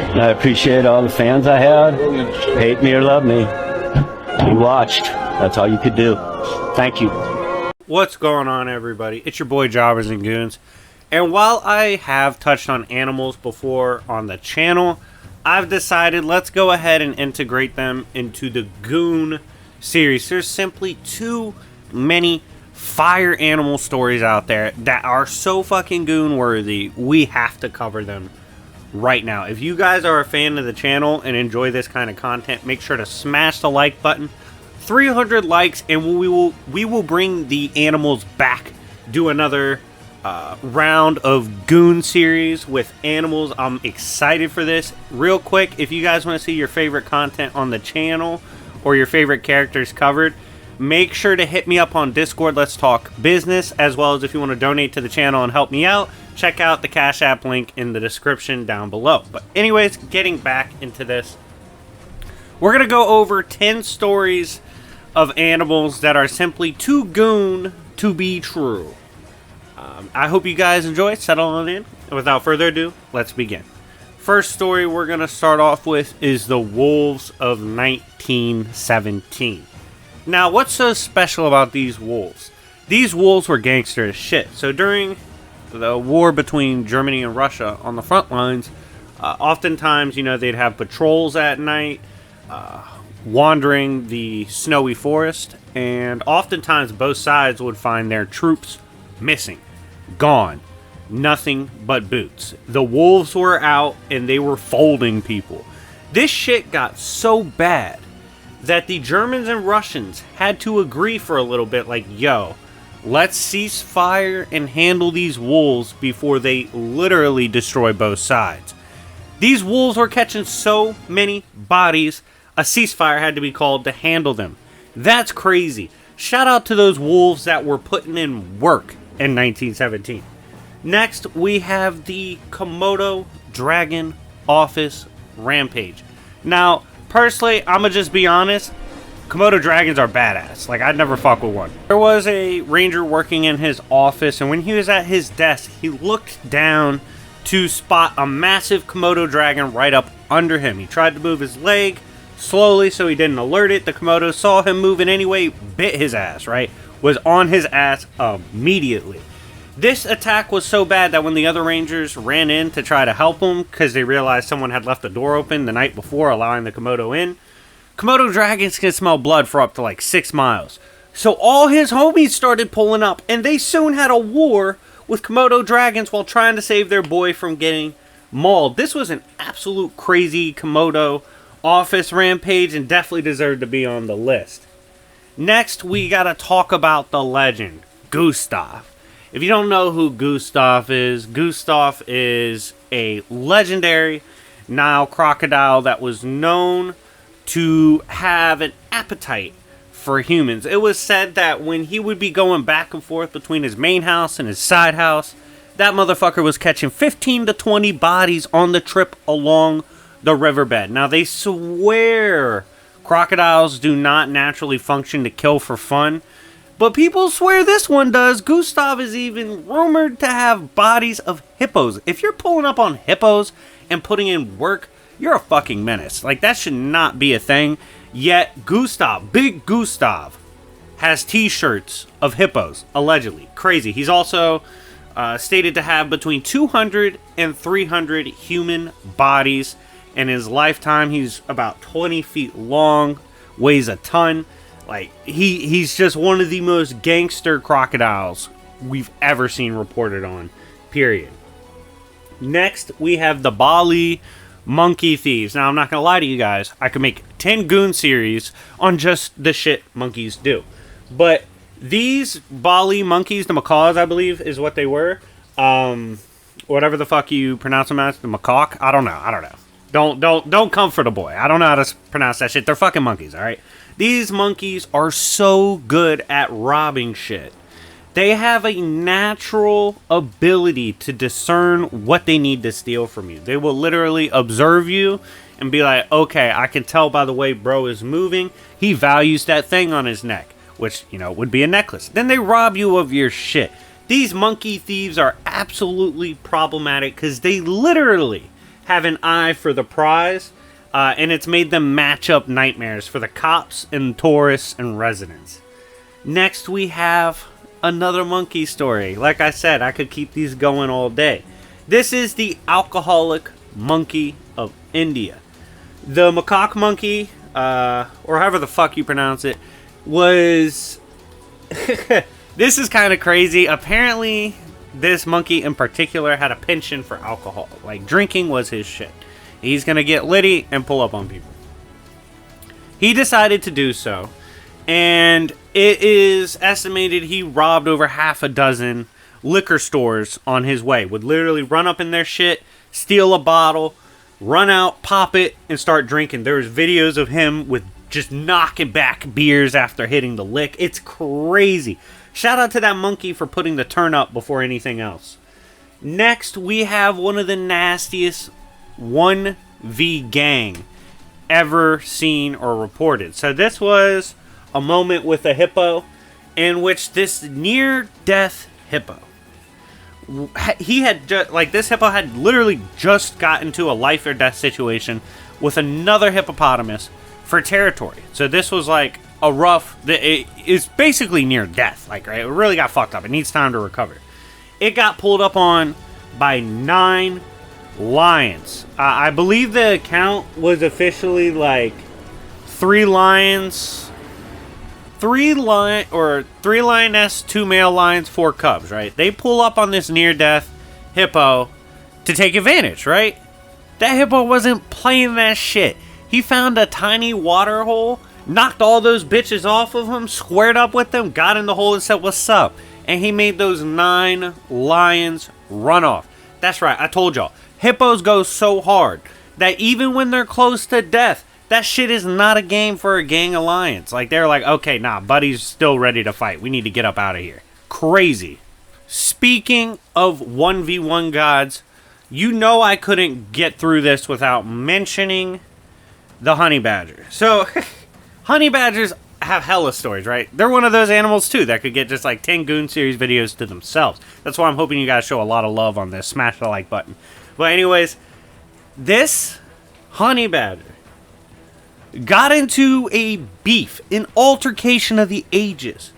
I appreciate all the fans I had. Hate me or love me. You watched. That's all you could do. Thank you. What's going on, everybody? It's your boy Jobbers and Goons. And while I have touched on animals before on the channel, I've decided let's go ahead and integrate them into the Goon series. There's simply too many fire animal stories out there that are so fucking Goon worthy. We have to cover them right now. If you guys are a fan of the channel and enjoy this kind of content, make sure to smash the like button. 300 likes and we will bring the animals back. Do another round of Goon series with animals. I'm excited for this. Real quick, if you guys want to see your favorite content on the channel or your favorite characters covered, make sure to hit me up on Discord. Let's talk business, as well as if you want to donate to the channel and help me out, check out the Cash App link in the description down below. But anyways, getting back into this, we're going to go over 10 stories of animals that are simply too Goon to be true. I hope you guys enjoy. Settle on in. And without further ado, let's begin. First story we're going to start off with is the wolves of 1917. Now, what's so special about these wolves? These wolves were gangster as shit. So during the war between Germany and Russia on the front lines, oftentimes, you know, they'd have patrols at night, wandering the snowy forest, and oftentimes both sides would find their troops missing, gone, nothing but boots. The wolves were out and they were folding people. This shit got so bad that the Germans and Russians had to agree for a little bit, like, yo, let's cease fire and handle these wolves before they literally destroy both sides. These wolves were catching so many bodies, a ceasefire had to be called to handle them. That's crazy. Shout out to those wolves that were putting in work in 1917. Next, we have the Komodo Dragon Office Rampage. Now, personally, I'm gonna just be honest, Komodo dragons are badass. Like, I'd never fuck with one. There was a ranger working in his office, and when he was at his desk, he looked down to spot a massive Komodo dragon right up under him. He tried to move his leg slowly so he didn't alert it. The Komodo saw him moving anyway, bit his ass, right? Was on his ass immediately. This attack was so bad that when the other rangers ran in to try to help him, because they realized someone had left the door open the night before, allowing the Komodo in, Komodo dragons can smell blood for up to like 6 miles. So all his homies started pulling up, and they soon had a war with Komodo dragons while trying to save their boy from getting mauled. This was an absolute crazy Komodo office rampage and definitely deserved to be on the list. Next, we gotta talk about the legend, Gustav. If you don't know who Gustav is a legendary Nile crocodile that was known to have an appetite for humans. It was said that when he would be going back and forth between his main house and his side house, that motherfucker was catching 15 to 20 bodies on the trip along the riverbed. Now, they swear crocodiles do not naturally function to kill for fun, but people swear this one does. Gustav is even rumored to have bodies of hippos. If you're pulling up on hippos and putting in work, you're a fucking menace. Like, that should not be a thing. Yet, Gustav, Big Gustav, has t-shirts of hippos, allegedly. Crazy. He's also stated to have between 200 and 300 human bodies. In his lifetime, he's about 20 feet long, weighs a ton. Like, he's just one of the most gangster crocodiles we've ever seen reported on, period. Next, we have the Bali monkey thieves. Now, I'm not going to lie to you guys. I could make 10 Goon series on just the shit monkeys do. But these Bali monkeys, the macaws, I believe, is what they were. Whatever the fuck you pronounce them as, the macaque. I don't know. Don't come for the boy. I don't know how to pronounce that shit. They're fucking monkeys, alright? These monkeys are so good at robbing shit. They have a natural ability to discern what they need to steal from you. They will literally observe you and be like, okay, I can tell by the way bro is moving, he values that thing on his neck, which, you know, would be a necklace. Then they rob you of your shit. These monkey thieves are absolutely problematic because they literally have an eye for the prize, and it's made them match up nightmares for the cops and tourists and residents. Next, we have another monkey story. Like I said, I could keep these going all day. This is the alcoholic monkey of India. The macaque monkey, or however the fuck you pronounce it, was... This is kind of crazy. Apparently, this monkey in particular had a penchant for alcohol. Like, drinking was his shit. He's gonna get litty and pull up on people. He decided to do so, and it is estimated he robbed over half a dozen liquor stores on his way. Would literally run up in their shit, steal a bottle, run out, pop it, and start drinking. There's videos of him with just knocking back beers after hitting the lick. It's crazy. Shout out to that monkey for putting the turn up before anything else. Next, we have one of the nastiest 1v gang ever seen or reported. So this was a moment with a hippo in which this near-death hippo, this hippo had literally just got into a life or death situation with another hippopotamus for territory. So this was like a rough, it's basically near death, like, right? It really got fucked up. It needs time to recover. It got pulled up on by 9 lions. I believe the count was officially like 3 lions, 3 lioness, 2 male lions, 4 cubs, right? They pull up on this near-death hippo to take advantage, right? That hippo wasn't playing that shit. He found a tiny water hole, knocked all those bitches off of him, squared up with them, got in the hole and said, "What's up?" And he made those 9 lions run off. That's right, I told y'all. Hippos go so hard that even when they're close to death, that shit is not a game for a gang alliance. Like, they're like, okay, nah, buddy's still ready to fight. We need to get up out of here. Crazy. Speaking of 1v1 gods, you know I couldn't get through this without mentioning the honey badger. So, honey badgers have hella stories, right? They're one of those animals, too, that could get just like 10 Goon series videos to themselves. That's why I'm hoping you guys show a lot of love on this. Smash the like button. But anyways, this honey badger got into a beef, an altercation of the ages,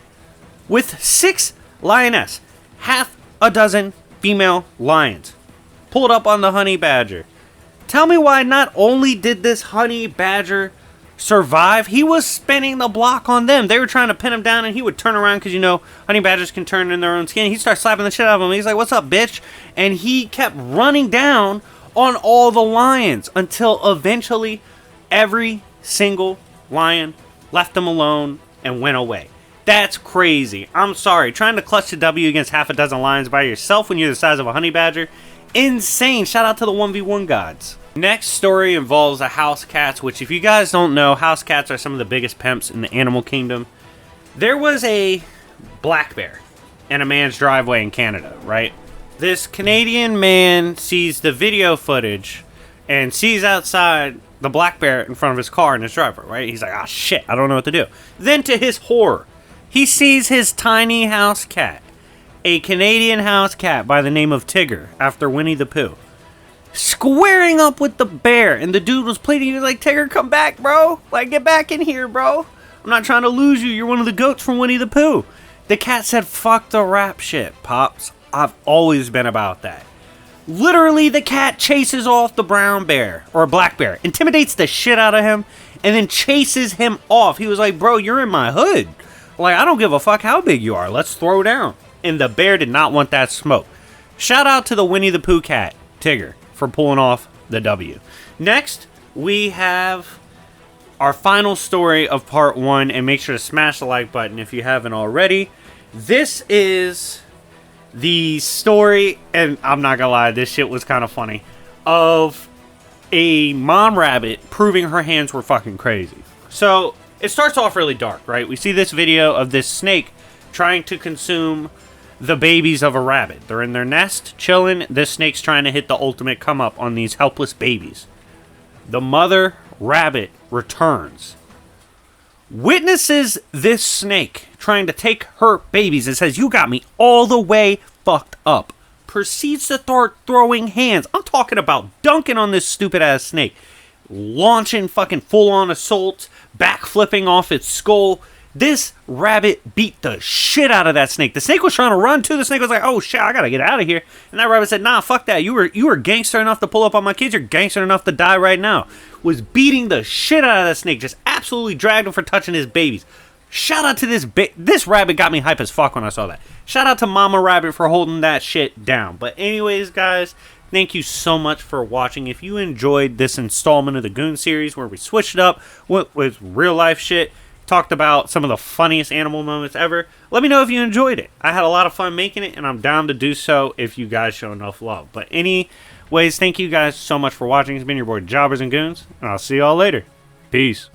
with 6 lioness, half a dozen female lions. Pulled up on the honey badger. Tell me why not only did this honey badger survive, he was spinning the block on them. They were trying to pin him down, and he would turn around because, you know, honey badgers can turn in their own skin. He'd start slapping the shit out of him. He's like, "What's up, bitch?" And he kept running down on all the lions until eventually every single lion left him alone and went away. That's crazy. I'm sorry. Trying to clutch the W against half a dozen lions by yourself when you're the size of a honey badger? Insane. Shout out to the 1v1 gods. Next story involves a house cat, which, if you guys don't know, house cats are some of the biggest pimps in the animal kingdom. There was a black bear in a man's driveway in Canada, right? This Canadian man sees the video footage and sees outside the black bear in front of his car in his driveway, right? He's like, "Ah, shit, I don't know what to do." Then, to his horror, he sees his tiny house cat, a Canadian house cat by the name of Tigger, after Winnie the Pooh, squaring up with the bear. And the dude was pleading. He was like, "Tigger, come back, bro. Like, get back in here, bro. I'm not trying to lose you. You're one of the goats from Winnie the Pooh." The cat said, "Fuck the rap shit, Pops. I've always been about that." Literally, the cat chases off the brown bear, or black bear, intimidates the shit out of him, and then chases him off. He was like, "Bro, you're in my hood. Like, I don't give a fuck how big you are. Let's throw down." And the bear did not want that smoke. Shout out to the Winnie the Pooh cat, Tigger, for pulling off the W. Next, we have our final story of part 1, and make sure to smash the like button if you haven't already. This is the story, and I'm not gonna lie, this shit was kind of funny, of a mom rabbit proving her hands were fucking crazy. So, it starts off really dark, right? We see this video of this snake trying to consume the babies of a rabbit. They're in their nest, chilling. This snake's trying to hit the ultimate come up on these helpless babies. The mother rabbit returns, witnesses this snake trying to take her babies, and says, "You got me all the way fucked up. proceeds to start throwing hands. I'm talking about dunking on this stupid ass snake. Launching fucking full on assaults, backflipping off its skull. This rabbit beat the shit out of that snake. The snake was trying to run too. The snake was like, oh shit, I gotta get out of here. And that rabbit said, nah, fuck that. You were gangster enough to pull up on my kids. You're gangster enough to die right now. Was beating the shit out of that snake. Just absolutely dragged him for touching his babies. Shout out to this rabbit got me hype as fuck when I saw that. Shout out to Mama Rabbit for holding that shit down. But anyways, guys, thank you so much for watching. If you enjoyed this installment of the Goon series where we switched it up with real life shit, talked about some of the funniest animal moments ever, let me know if you enjoyed it. I had a lot of fun making it, and I'm down to do so if you guys show enough love. But anyways, thank you guys so much for watching. It's been your boy Jobbers and Goons, and I'll see y'all later. Peace.